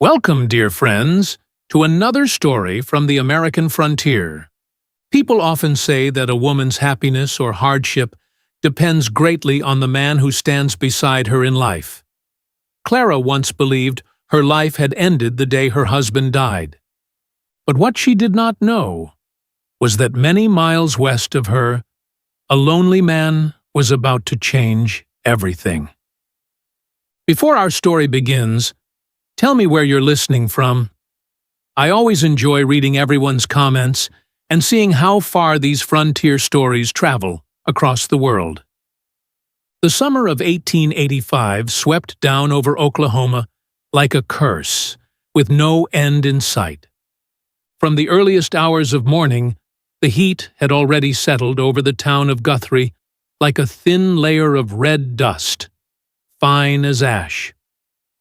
Welcome, dear friends, to another story from the American frontier. People often say that a woman's happiness or hardship depends greatly on the man who stands beside her in life. Clara once believed her life had ended the day her husband died. But what she did not know was that many miles west of her, a lonely man was about to change everything. Before our story begins, tell me where you're listening from. I always enjoy reading everyone's comments and seeing how far these frontier stories travel across the world. The summer of 1885 swept down over Oklahoma like a curse, with no end in sight. From the earliest hours of morning, the heat had already settled over the town of Guthrie like a thin layer of red dust, fine as ash.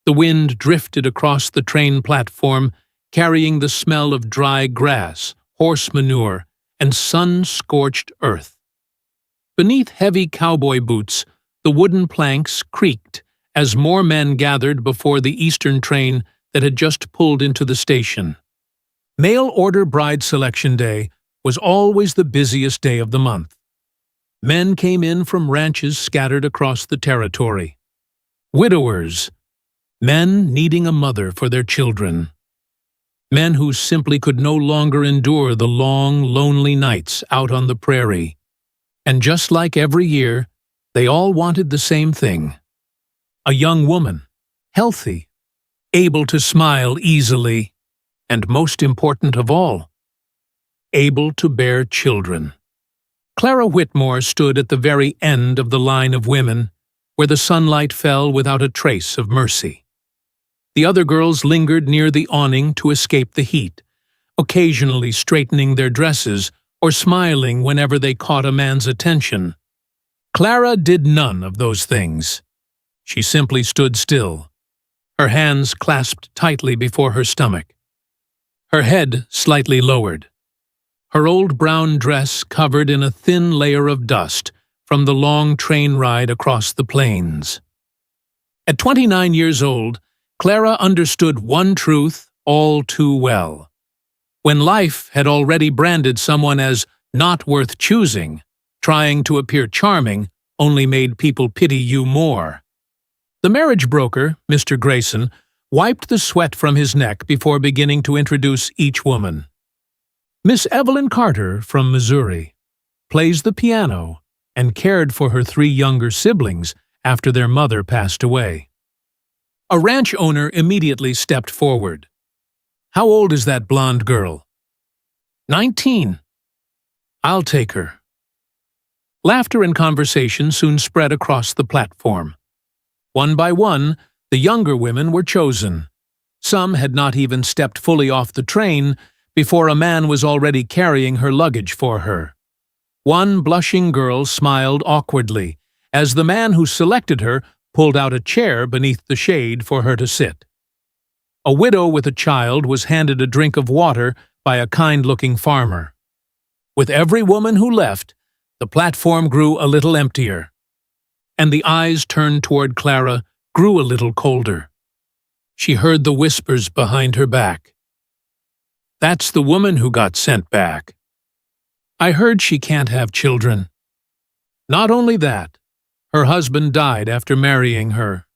The wind drifted across the train platform, carrying the smell of dry grass, horse manure, and sun-scorched earth. Beneath heavy cowboy boots, the wooden planks creaked as more men gathered before the Eastern train that had just pulled into the station. Mail-order bride selection day was always the busiest day of the month. Men came in from ranches scattered across the territory. Widowers, men needing a mother for their children. Men who simply could no longer endure the long, lonely nights out on the prairie. And just like every year, they all wanted the same thing. A young woman, healthy, able to smile easily, and most important of all, able to bear children. Clara Whitmore stood at the very end of the line of women, where the sunlight fell without a trace of mercy. The other girls lingered near the awning to escape the heat, occasionally straightening their dresses or smiling whenever they caught a man's attention. Clara did none of those things. She simply stood still, her hands clasped tightly before her stomach, her head slightly lowered, her old brown dress covered in a thin layer of dust from the long train ride across the plains. At 29 years old, Clara understood one truth all too well. When life had already branded someone as not worth choosing, trying to appear charming only made people pity you more. The marriage broker, Mr. Grayson, wiped the sweat from his neck before beginning to introduce each woman. Miss Evelyn Carter from Missouri plays the piano and cared for her 3 younger siblings after their mother passed away. A ranch owner immediately stepped forward. "How old is that blonde girl?" 19. "I'll take her." Laughter and conversation soon spread across the platform. One by one, the younger women were chosen. Some had not even stepped fully off the train before a man was already carrying her luggage for her. One blushing girl smiled awkwardly as the man who selected her pulled out a chair beneath the shade for her to sit. A widow with a child was handed a drink of water by a kind-looking farmer. With every woman who left, the platform grew a little emptier, and the eyes turned toward Clara grew a little colder. She heard the whispers behind her back. "That's the woman who got sent back. I heard she can't have children. Not only that, her husband died after marrying her."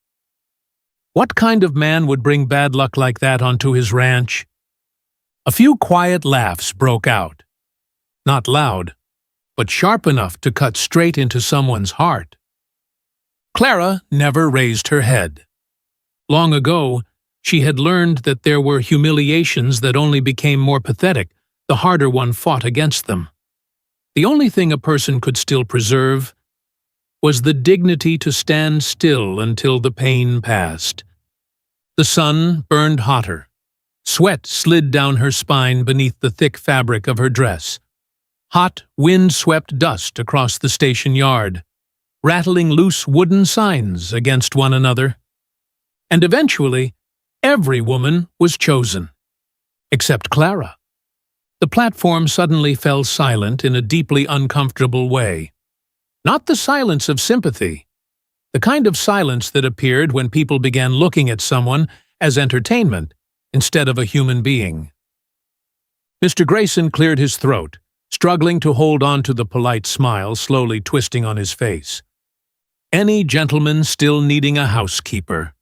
What kind of man would bring bad luck like that onto his ranch? A few quiet laughs broke out. Not loud, but sharp enough to cut straight into someone's heart. Clara never raised her head. Long ago, she had learned that there were humiliations that only became more pathetic the harder one fought against them. The only thing a person could still preserve was the dignity to stand still until the pain passed. The sun burned hotter. Sweat slid down her spine beneath the thick fabric of her dress. Hot, wind-swept dust across the station yard, rattling loose wooden signs against one another. And eventually, every woman was chosen, except Clara. The platform suddenly fell silent in a deeply uncomfortable way. Not the silence of sympathy, the kind of silence that appeared when people began looking at someone as entertainment instead of a human being. Mr. Grayson cleared his throat, struggling to hold on to the polite smile slowly twisting on his face. Any gentleman still needing a housekeeper.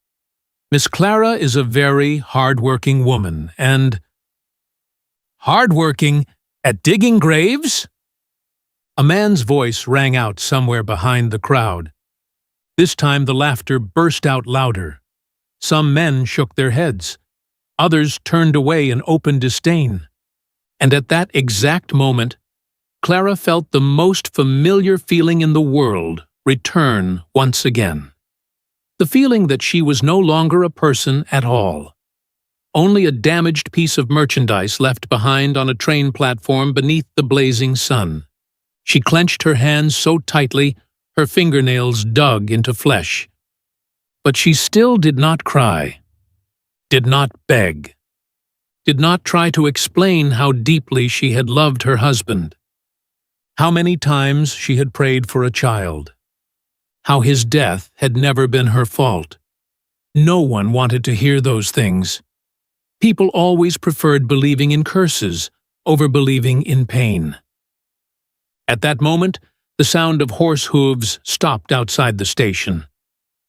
Miss Clara is a very hard-working woman, and— Hard-working? At digging graves? A man's voice rang out somewhere behind the crowd. This time the laughter burst out louder. Some men shook their heads. Others turned away in open disdain. And at that exact moment, Clara felt the most familiar feeling in the world return once again. The feeling that she was no longer a person at all. Only a damaged piece of merchandise left behind on a train platform beneath the blazing sun. She clenched her hands so tightly, her fingernails dug into flesh. But she still did not cry, did not beg, did not try to explain how deeply she had loved her husband, how many times she had prayed for a child, how his death had never been her fault. No one wanted to hear those things. People always preferred believing in curses over believing in pain. At that moment, the sound of horse hooves stopped outside the station.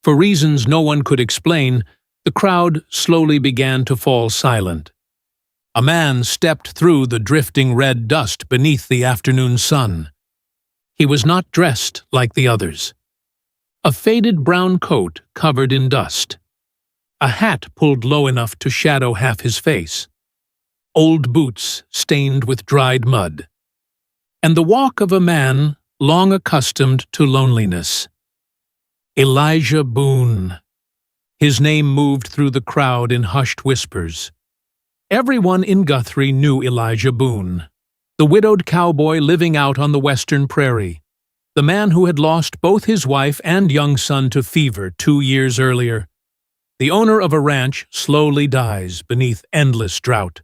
For reasons no one could explain, the crowd slowly began to fall silent. A man stepped through the drifting red dust beneath the afternoon sun. He was not dressed like the others. A faded brown coat covered in dust. A hat pulled low enough to shadow half his face. Old boots stained with dried mud. And the walk of a man long accustomed to loneliness. Elijah Boone. His name moved through the crowd in hushed whispers. Everyone in Guthrie knew Elijah Boone, the widowed cowboy living out on the western prairie, the man who had lost both his wife and young son to fever 2 years earlier. The owner of a ranch slowly dies beneath endless drought,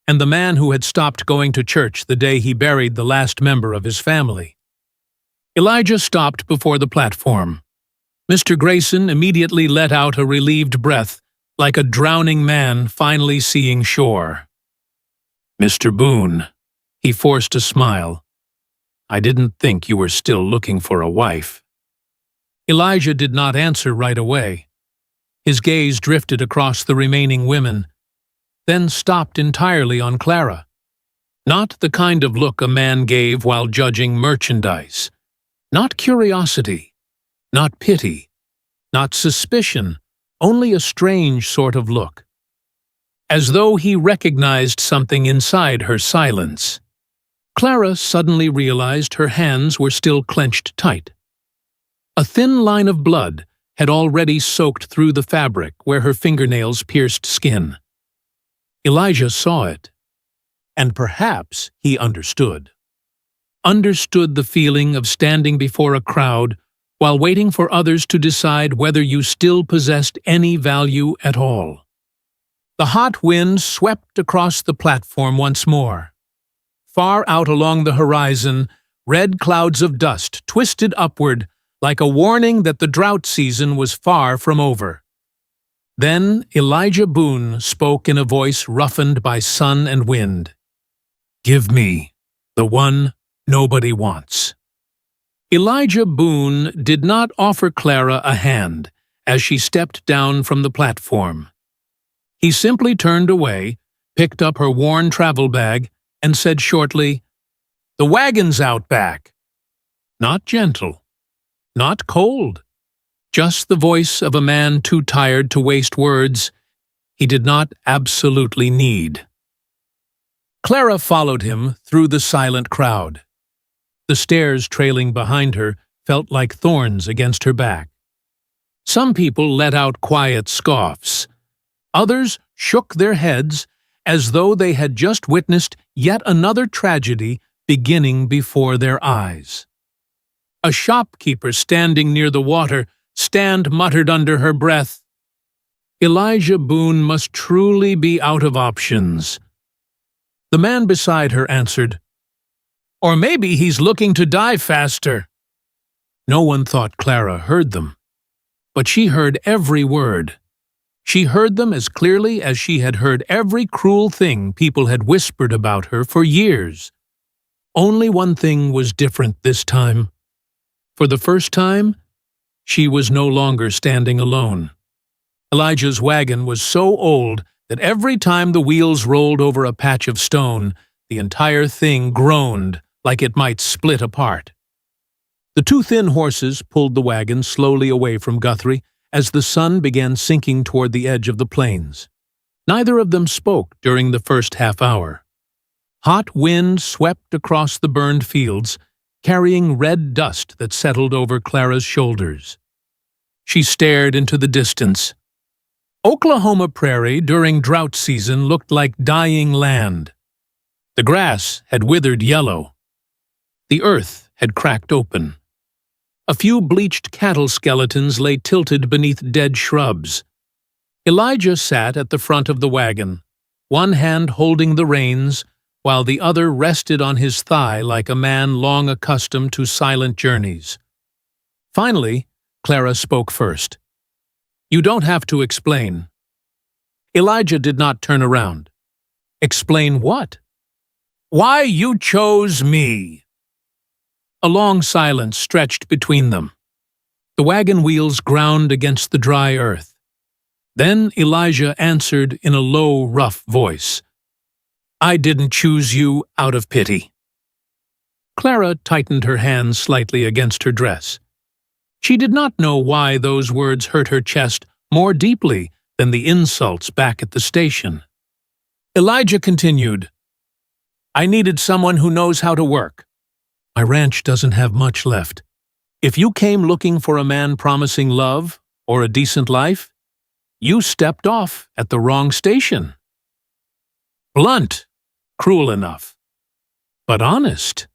and the man who had stopped going to church the day he buried the last member of his family. Elijah stopped before the platform. Mr. Grayson immediately let out a relieved breath, like a drowning man finally seeing shore. "Mr. Boone," he forced a smile. "I didn't think you were still looking for a wife." Elijah did not answer right away. His gaze drifted across the remaining women, then stopped entirely on Clara. Not the kind of look a man gave while judging merchandise. Not curiosity. Not pity. Not suspicion. Only a strange sort of look. As though he recognized something inside her silence. Clara suddenly realized her hands were still clenched tight. A thin line of blood had already soaked through the fabric where her fingernails pierced skin. Elijah saw it, and perhaps he understood. Understood the feeling of standing before a crowd while waiting for others to decide whether you still possessed any value at all. The hot wind swept across the platform once more. Far out along the horizon, red clouds of dust twisted upward like a warning that the drought season was far from over. Then Elijah Boone spoke in a voice roughened by sun and wind. "Give me the one nobody wants." Elijah Boone did not offer Clara a hand as she stepped down from the platform. He simply turned away, picked up her worn travel bag, and said shortly, "The wagon's out back." Not gentle. Not cold. Just the voice of a man too tired to waste words he did not absolutely need. Clara followed him through the silent crowd. The stairs trailing behind her felt like thorns against her back. Some people let out quiet scoffs. Others shook their heads as though they had just witnessed yet another tragedy beginning before their eyes. A shopkeeper standing near the water stand muttered under her breath, "Elijah Boone must truly be out of options." The man beside her answered, "Or maybe he's looking to die faster." No one thought Clara heard them, but she heard every word. She heard them as clearly as she had heard every cruel thing people had whispered about her for years. Only one thing was different this time. For the first time, she was no longer standing alone. Elijah's wagon was so old that every time the wheels rolled over a patch of stone, the entire thing groaned like it might split apart. The two thin horses pulled the wagon slowly away from Guthrie as the sun began sinking toward the edge of the plains. Neither of them spoke during the first half hour. Hot wind swept across the burned fields, carrying red dust that settled over Clara's shoulders. She stared into the distance. Oklahoma prairie during drought season looked like dying land. The grass had withered yellow. The earth had cracked open. A few bleached cattle skeletons lay tilted beneath dead shrubs. Elijah sat at the front of the wagon, one hand holding the reins, while the other rested on his thigh like a man long accustomed to silent journeys. Finally, Clara spoke first. "You don't have to explain." Elijah did not turn around. "Explain what?" "Why you chose me." A long silence stretched between them. The wagon wheels ground against the dry earth. Then Elijah answered in a low, rough voice. "I didn't choose you out of pity." Clara tightened her hands slightly against her dress. She did not know why those words hurt her chest more deeply than the insults back at the station. Elijah continued, "I needed someone who knows how to work. My ranch doesn't have much left. If you came looking for a man promising love or a decent life, you stepped off at the wrong station." Blunt, cruel enough, but honest.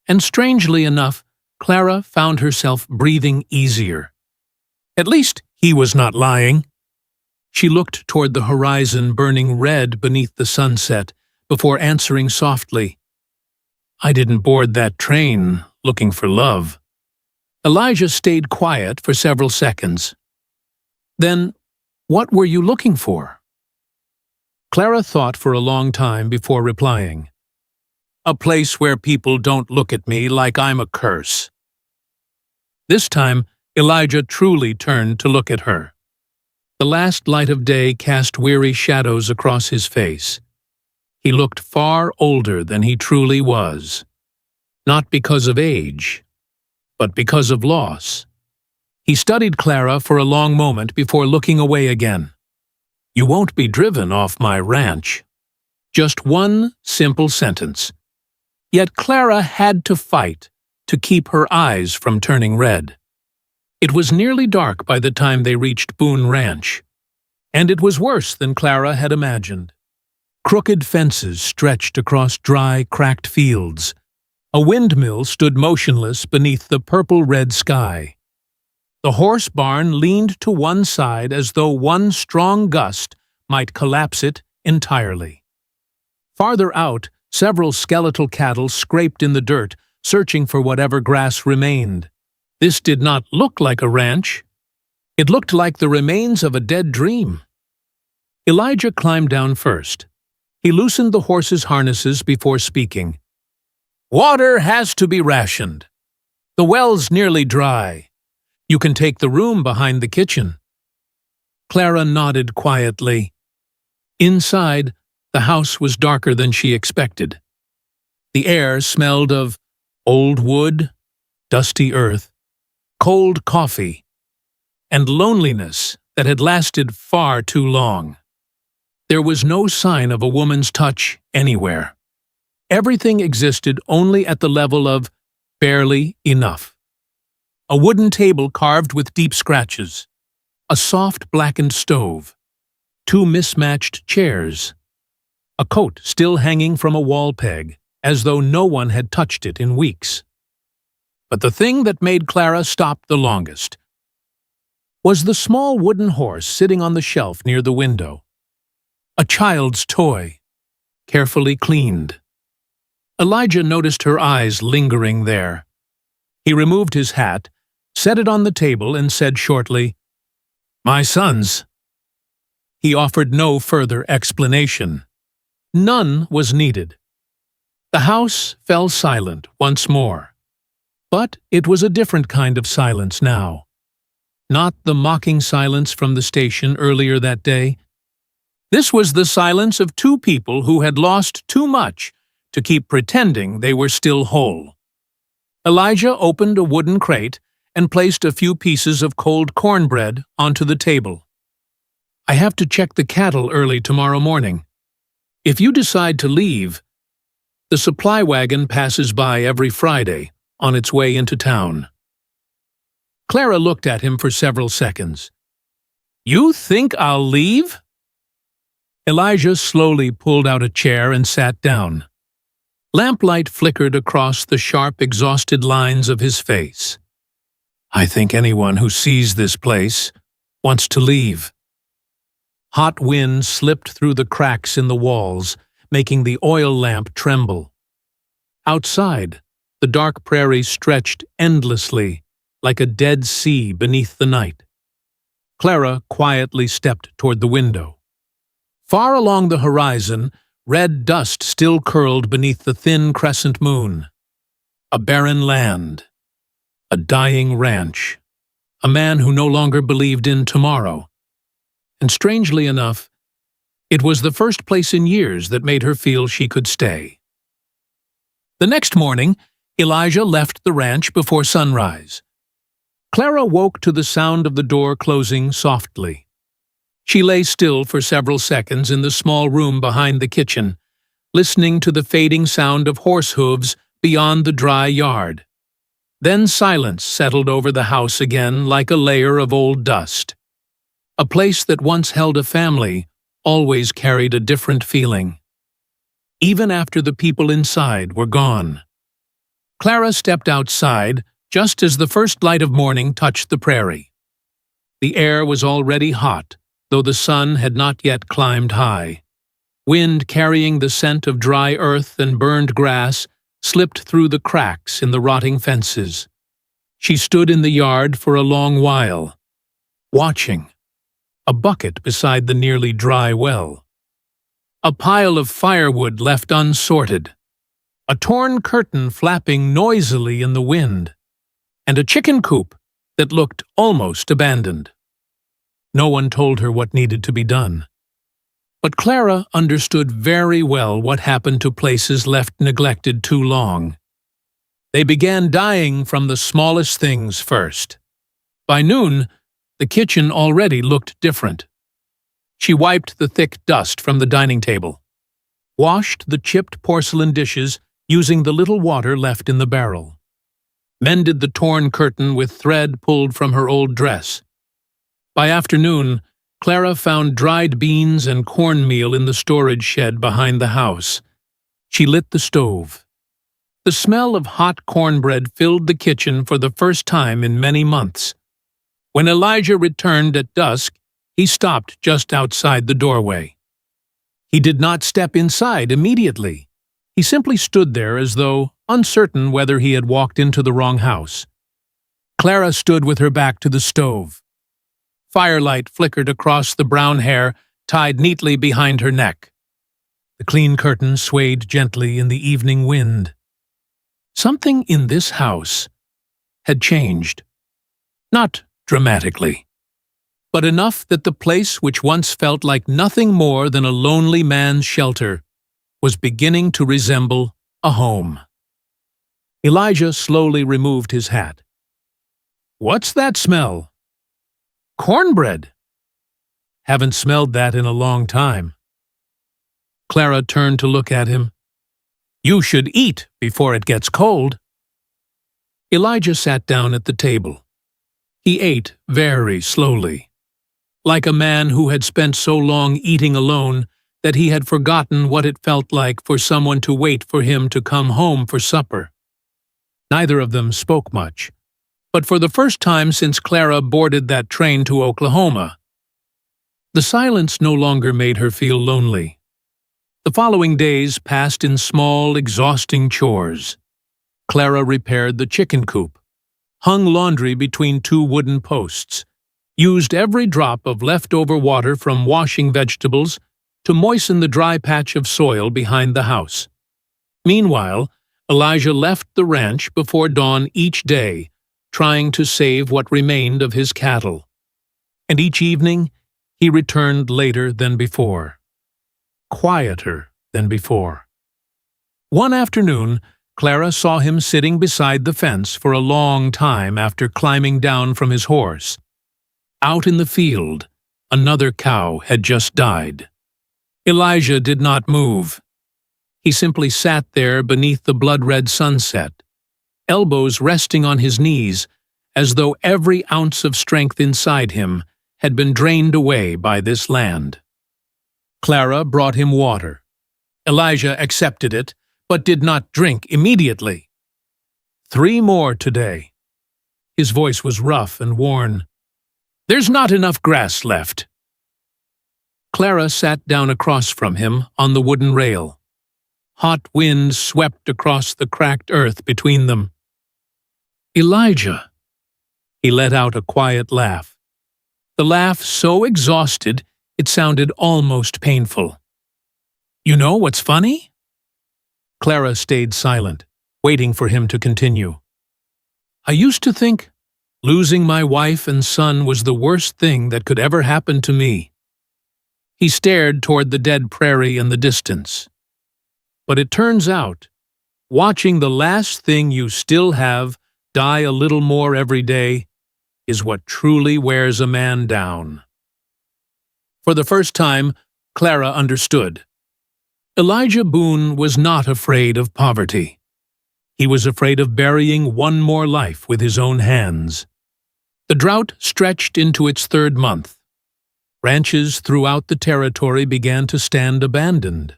And strangely enough, Clara found herself breathing easier. At least he was not lying. She looked toward the horizon burning red beneath the sunset before answering softly, "I didn't board that train looking for love." Elijah stayed quiet for several seconds. "Then, what were you looking for?" Clara thought for a long time before replying. "A place where people don't look at me like I'm a curse." This time, Elijah truly turned to look at her. The last light of day cast weary shadows across his face. He looked far older than he truly was. Not because of age, but because of loss. He studied Clara for a long moment before looking away again. "You won't be driven off my ranch." Just one simple sentence. Yet Clara had to fight to keep her eyes from turning red. It was nearly dark by the time they reached Boone Ranch. And it was worse than Clara had imagined. Crooked fences stretched across dry, cracked fields. A windmill stood motionless beneath the purple-red sky. The horse barn leaned to one side as though one strong gust might collapse it entirely. Farther out, several skeletal cattle scraped in the dirt, searching for whatever grass remained. This did not look like a ranch. It looked like the remains of a dead dream. Elijah climbed down first. He loosened the horses' harnesses before speaking. "Water has to be rationed. The well's nearly dry. You can take the room behind the kitchen." Clara nodded quietly. Inside, the house was darker than she expected. The air smelled of old wood, dusty earth, cold coffee, and loneliness that had lasted far too long. There was no sign of a woman's touch anywhere. Everything existed only at the level of barely enough. A wooden table carved with deep scratches, a soft blackened stove, two mismatched chairs, a coat still hanging from a wall peg, as though no one had touched it in weeks. But the thing that made Clara stop the longest was the small wooden horse sitting on the shelf near the window. A child's toy, carefully cleaned. Elijah noticed her eyes lingering there. He removed his hat, set it on the table, and said shortly, "My son's." He offered no further explanation. None was needed. The house fell silent once more. But it was a different kind of silence now. Not the mocking silence from the station earlier that day. This was the silence of two people who had lost too much to keep pretending they were still whole. Elijah opened a wooden crate and placed a few pieces of cold cornbread onto the table. "I have to check the cattle early tomorrow morning. If you decide to leave, the supply wagon passes by every Friday on its way into town." Clara looked at him for several seconds. "You think I'll leave?" Elijah slowly pulled out a chair and sat down. Lamplight flickered across the sharp, exhausted lines of his face. "I think anyone who sees this place wants to leave." Hot wind slipped through the cracks in the walls, making the oil lamp tremble. Outside, the dark prairie stretched endlessly, like a dead sea beneath the night. Clara quietly stepped toward the window. Far along the horizon, red dust still curled beneath the thin crescent moon. A barren land. A dying ranch. A man who no longer believed in tomorrow. And strangely enough, it was the first place in years that made her feel she could stay. The next morning, Elijah left the ranch before sunrise. Clara woke to the sound of the door closing softly. She lay still for several seconds in the small room behind the kitchen, listening to the fading sound of horse hooves beyond the dry yard. Then silence settled over the house again like a layer of old dust. A place that once held a family always carried a different feeling. Even after the people inside were gone. Clara stepped outside just as the first light of morning touched the prairie. The air was already hot, though the sun had not yet climbed high. Wind carrying the scent of dry earth and burned grass slipped through the cracks in the rotting fences. She stood in the yard for a long while, watching. A bucket beside the nearly dry well. A pile of firewood left unsorted. A torn curtain flapping noisily in the wind. And a chicken coop that looked almost abandoned. No one told her what needed to be done. But Clara understood very well what happened to places left neglected too long. They began dying from the smallest things first. By noon, the kitchen already looked different. She wiped the thick dust from the dining table, washed the chipped porcelain dishes using the little water left in the barrel, mended the torn curtain with thread pulled from her old dress. By afternoon, Clara found dried beans and cornmeal in the storage shed behind the house. She lit the stove. The smell of hot cornbread filled the kitchen for the first time in many months. When Elijah returned at dusk, he stopped just outside the doorway. He did not step inside immediately. He simply stood there as though uncertain whether he had walked into the wrong house. Clara stood with her back to the stove. Firelight flickered across the brown hair tied neatly behind her neck. The clean curtain swayed gently in the evening wind. Something in this house had changed. Not dramatically, but enough that the place which once felt like nothing more than a lonely man's shelter was beginning to resemble a home. Elijah slowly removed his hat. "What's that smell?" "Cornbread." "Haven't smelled that in a long time." Clara turned to look at him. "You should eat before it gets cold." Elijah sat down at the table. He ate very slowly, like a man who had spent so long eating alone that he had forgotten what it felt like for someone to wait for him to come home for supper. Neither of them spoke much, but for the first time since Clara boarded that train to Oklahoma, the silence no longer made her feel lonely. The following days passed in small, exhausting chores. Clara repaired the chicken coop, hung laundry between two wooden posts, used every drop of leftover water from washing vegetables to moisten the dry patch of soil behind the house. Meanwhile, Elijah left the ranch before dawn each day, trying to save what remained of his cattle. And each evening, he returned later than before, quieter than before. One afternoon, Clara saw him sitting beside the fence for a long time after climbing down from his horse. Out in the field, another cow had just died. Elijah did not move. He simply sat there beneath the blood-red sunset, elbows resting on his knees, as though every ounce of strength inside him had been drained away by this land. Clara brought him water. Elijah accepted it, but did not drink immediately. 3 more today. His voice was rough and worn. There's not enough grass left. Clara sat down across from him on the wooden rail. Hot wind swept across the cracked earth between them. Elijah. He let out a quiet laugh. The laugh so exhausted it sounded almost painful. You know what's funny? Clara stayed silent, waiting for him to continue. I used to think losing my wife and son was the worst thing that could ever happen to me. He stared toward the dead prairie in the distance. But it turns out, watching the last thing you still have die a little more every day is what truly wears a man down. For the first time, Clara understood. Elijah Boone was not afraid of poverty. He was afraid of burying one more life with his own hands. The drought stretched into its 3rd month. Ranches throughout the territory began to stand abandoned.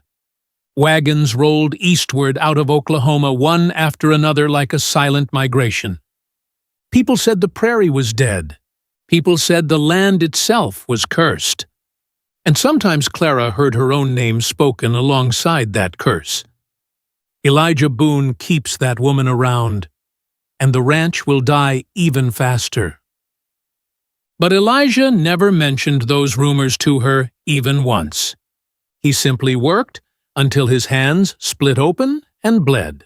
Wagons rolled eastward out of Oklahoma one after another like a silent migration. People said the prairie was dead. People said the land itself was cursed. And sometimes Clara heard her own name spoken alongside that curse. Elijah Boone keeps that woman around, and the ranch will die even faster. But Elijah never mentioned those rumors to her even once. He simply worked until his hands split open and bled.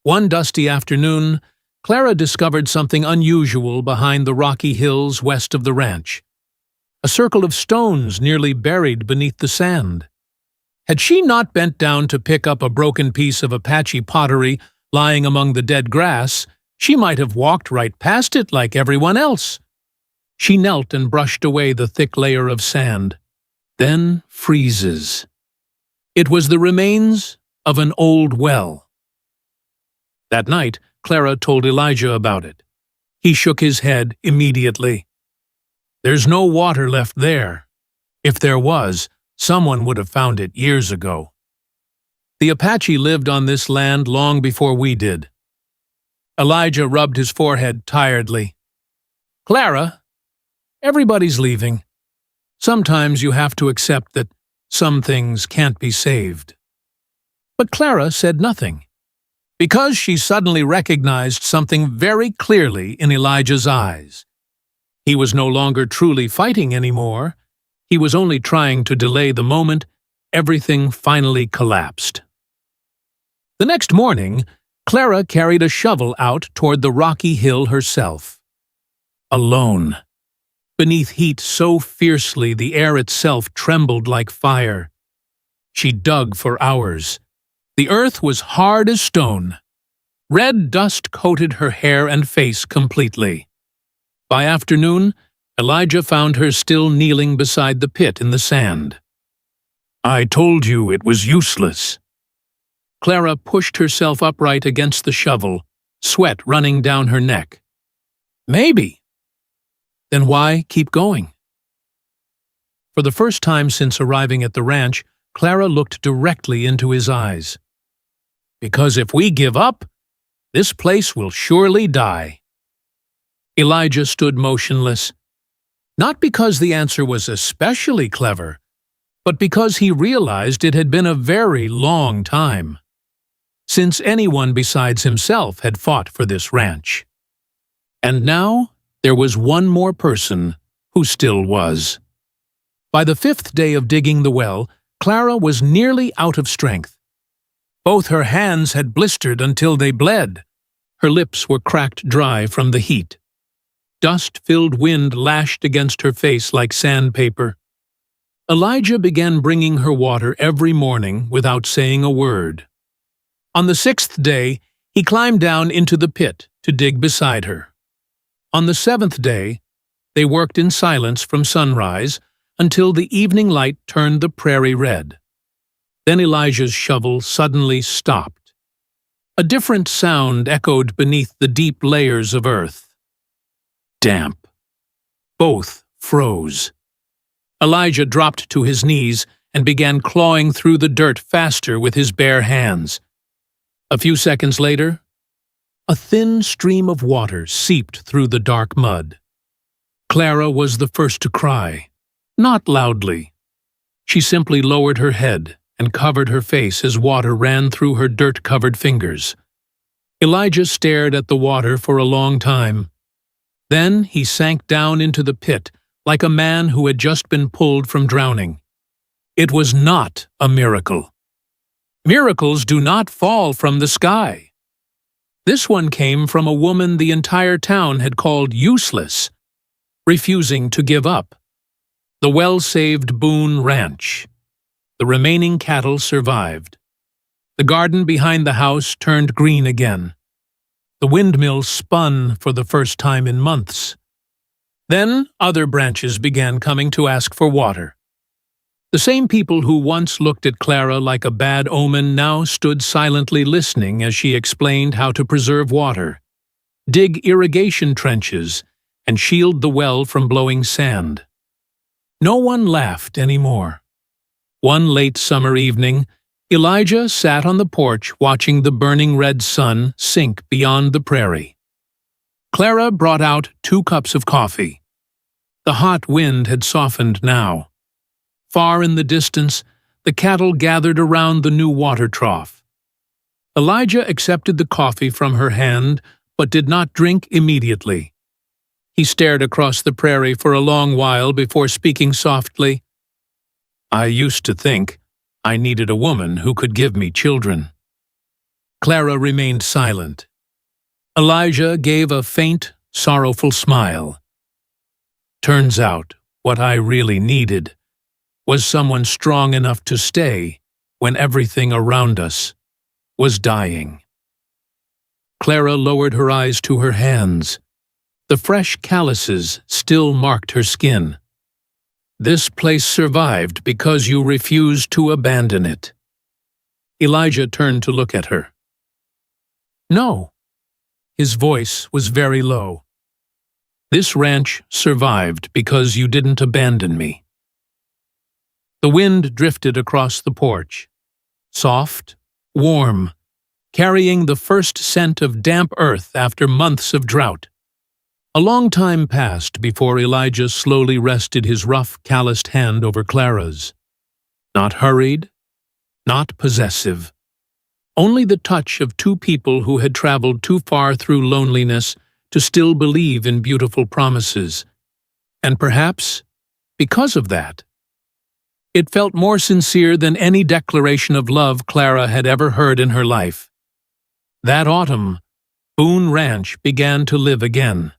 One dusty afternoon, Clara discovered something unusual behind the rocky hills west of the ranch. A circle of stones nearly buried beneath the sand. Had she not bent down to pick up a broken piece of Apache pottery lying among the dead grass, she might have walked right past it like everyone else. She knelt and brushed away the thick layer of sand. Then freezes. It was the remains of an old well. That night, Clara told Elijah about it. He shook his head immediately. There's no water left there. If there was, someone would have found it years ago. The Apache lived on this land long before we did. Elijah rubbed his forehead tiredly. Clara, everybody's leaving. Sometimes you have to accept that some things can't be saved. But Clara said nothing, because she suddenly recognized something very clearly in Elijah's eyes. He was no longer truly fighting anymore. He was only trying to delay the moment everything finally collapsed. The next morning, Clara carried a shovel out toward the rocky hill herself. Alone. Beneath heat so fiercely the air itself trembled like fire. She dug for hours. The earth was hard as stone. Red dust coated her hair and face completely. By afternoon, Elijah found her still kneeling beside the pit in the sand. I told you it was useless. Clara pushed herself upright against the shovel, sweat running down her neck. Maybe. Then why keep going? For the first time since arriving at the ranch, Clara looked directly into his eyes. Because if we give up, this place will surely die. Elijah stood motionless, not because the answer was especially clever, but because he realized it had been a very long time since anyone besides himself had fought for this ranch. And now there was one more person who still was. By the 5th day of digging the well, Clara was nearly out of strength. Both her hands had blistered until they bled. Her lips were cracked dry from the heat. Dust-filled wind lashed against her face like sandpaper. Elijah began bringing her water every morning without saying a word. On the 6th day, he climbed down into the pit to dig beside her. On the 7th day, they worked in silence from sunrise until the evening light turned the prairie red. Then Elijah's shovel suddenly stopped. A different sound echoed beneath the deep layers of earth. Damp. Both froze. Elijah dropped to his knees and began clawing through the dirt faster with his bare hands. A few seconds later, a thin stream of water seeped through the dark mud. Clara was the first to cry, not loudly. She simply lowered her head and covered her face as water ran through her dirt-covered fingers. Elijah stared at the water for a long time. Then he sank down into the pit like a man who had just been pulled from drowning. It was not a miracle. Miracles do not fall from the sky. This one came from a woman the entire town had called useless, refusing to give up. The well-saved Boone Ranch. The remaining cattle survived. The garden behind the house turned green again. The windmill spun for the first time in months. Then other branches began coming to ask for water. The same people who once looked at Clara like a bad omen now stood silently listening as she explained how to preserve water, dig irrigation trenches, and shield the well from blowing sand. No one laughed anymore. One late summer evening, Elijah sat on the porch watching the burning red sun sink beyond the prairie. Clara brought out 2 cups of coffee. The hot wind had softened now. Far in the distance, the cattle gathered around the new water trough. Elijah accepted the coffee from her hand, but did not drink immediately. He stared across the prairie for a long while before speaking softly. "I used to think I needed a woman who could give me children." Clara remained silent. Elijah gave a faint, sorrowful smile. "Turns out, what I really needed was someone strong enough to stay when everything around us was dying." Clara lowered her eyes to her hands. The fresh calluses still marked her skin. "This place survived because you refused to abandon it." Elijah turned to look at her. "No." His voice was very low. "This ranch survived because you didn't abandon me." The wind drifted across the porch, soft, warm, carrying the first scent of damp earth after months of drought. A long time passed before Elijah slowly rested his rough, calloused hand over Clara's. Not hurried, not possessive. Only the touch of 2 people who had traveled too far through loneliness to still believe in beautiful promises. And perhaps, because of that, it felt more sincere than any declaration of love Clara had ever heard in her life. That autumn, Boone Ranch began to live again.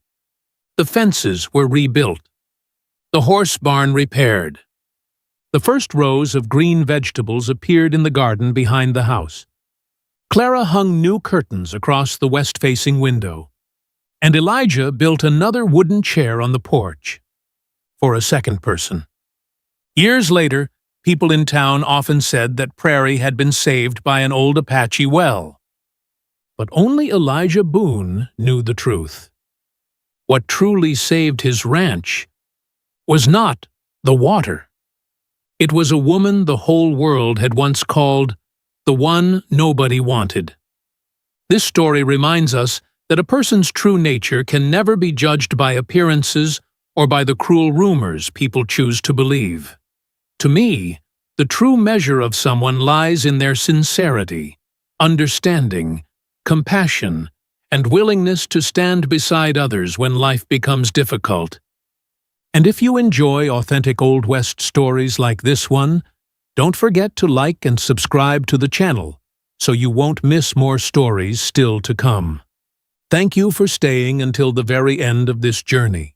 The fences were rebuilt. The horse barn repaired. The first rows of green vegetables appeared in the garden behind the house. Clara hung new curtains across the west-facing window, and Elijah built another wooden chair on the porch for a second person. Years later, people in town often said that Prairie had been saved by an old Apache well. But only Elijah Boone knew the truth. What truly saved his ranch was not the water. It was a woman the whole world had once called the one nobody wanted. This story reminds us that a person's true nature can never be judged by appearances or by the cruel rumors people choose to believe. To me, the true measure of someone lies in their sincerity, understanding, compassion, and willingness to stand beside others when life becomes difficult. And if you enjoy authentic Old West stories like this one, don't forget to like and subscribe to the channel so you won't miss more stories still to come. Thank you for staying until the very end of this journey.